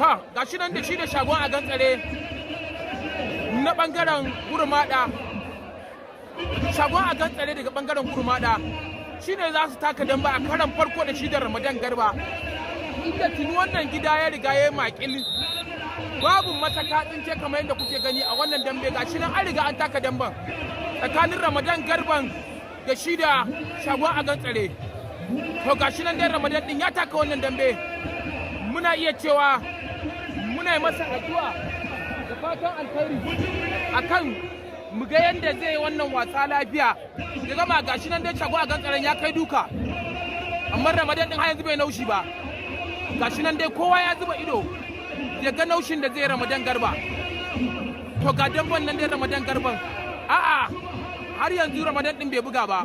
ha gashi nan da shi da shagon a gantsare na bangaren gurmada, shagon a gantsare daga bangaren gurmada shi ne za su taka damba a karan farko da shi da Ramadan Garba, inda tuni wannan gida ya riga ya yi makil babu masaka tsince kamar yadda kuke gani a wannan dambe. Gashi nan an riga an taka damban tsakanin Ramadan Garban da shi da shagon a gantsare. To gashi nan dai Ramadan din ya taka wannan dambe, muna iya cewa muna yi masa addu'a da fatan alkhairi akan mu ga yadda zai yi wannan wasa lafiya. Ya gama gashi nan dai shagon a gantsaren ya kai duka, amma Ramadan din har yanzu bai naushi ba. Gashi nan dai kowa ya zuba ido ya ga naushin da zai Ramadan Garba. To ga damban nan dai Ramadan Garban, a'a har yanzu Ramadan din bai buga ba.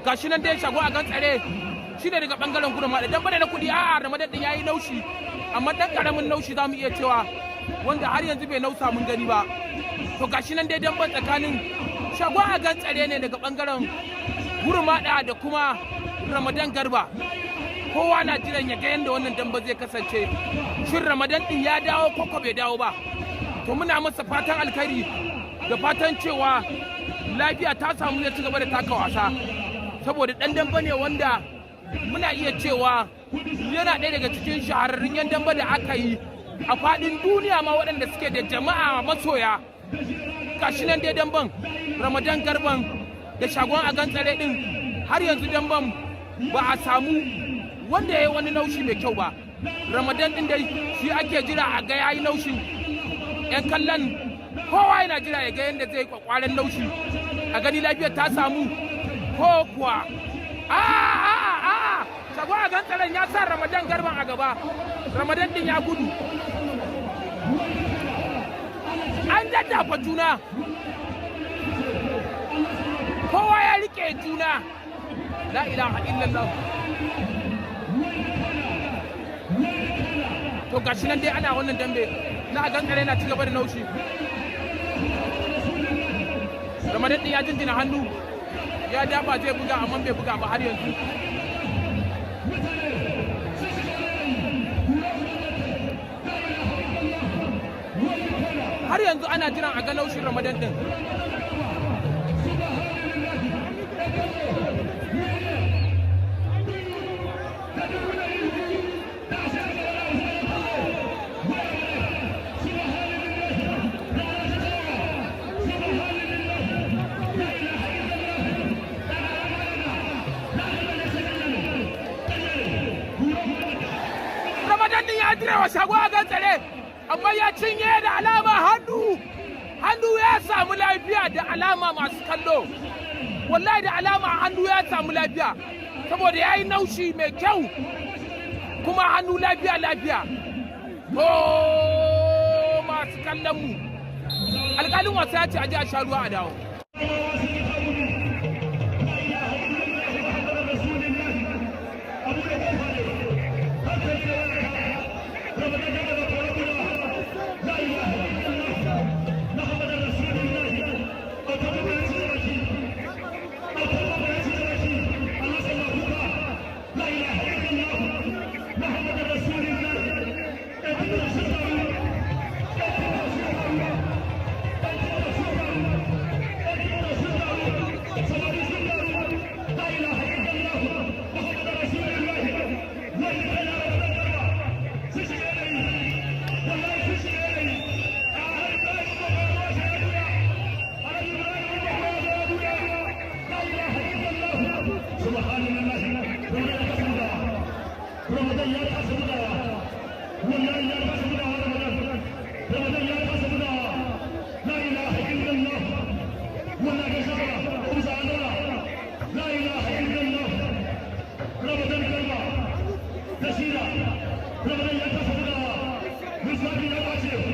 Gashi nan dai shago a gantsare shi ne daga bangaren kudu ma da damba na kudi, a'a Ramadan din yayi naushi, amma dan karamin naushi zamu iya cewa wanda har yanzu bai nausa mun gani ba. To gashi nan dai damban tsakanin shago a gantsare ne daga bangaren gurmada da kuma Ramadan Garba. Kowa na jiran ya ga yadda wannan damba zai kasance, shin Ramadan din ya dawo ko bai dawo ba. To muna masa fatan alkhairi da fatan cewa lafiya ta samu ya ci gaba da taka wasa, saboda dan damba ne wanda muna iya cewa yana ɗaya daga cikin shahararrun yan damba da aka yi a faɗin duniya ma waɗanda suke da jama'a masoya. Gashi nan dai damban Ramadan Garban da shagon a gantsare din har yanzu damban ba a samu wanda ya yi wani naushi mai kyau ba. Ramadan din dai shi ake jira a ga yayi naushi, yan kallon kowa yana jira ya ga yadda zai kwakwaren naushi, a gani lafiyar ta samu ko kuwa shagon a gantsaren ya sa Ramadan Garban a gaba. Ramadan din ya gudu, an daddafa juna, kowa ya rike juna, la ilaha illallah. To gashi nan dai ana wannan dambe na gantsare na cigaba da naushi. Ramadan din ya jinjina hannu ya dafa zai buga, amma bai buga ba har yanzu. Har yanzu ana jiran a ga naushin Ramadan din. Ya dire wa shago a gantsare, amma ya cinye da alama hannu ya samu lafiya da alama masu kallo, wallahi da alama hannu ya samu lafiya saboda ya yi naushi mai kyau kuma hannu lafiya. To masu kallon mu alƙalin wasa ya ce a ji a sha ruwa a dawo. Ramadan ya kasa bugawa, Musa bin ya bace.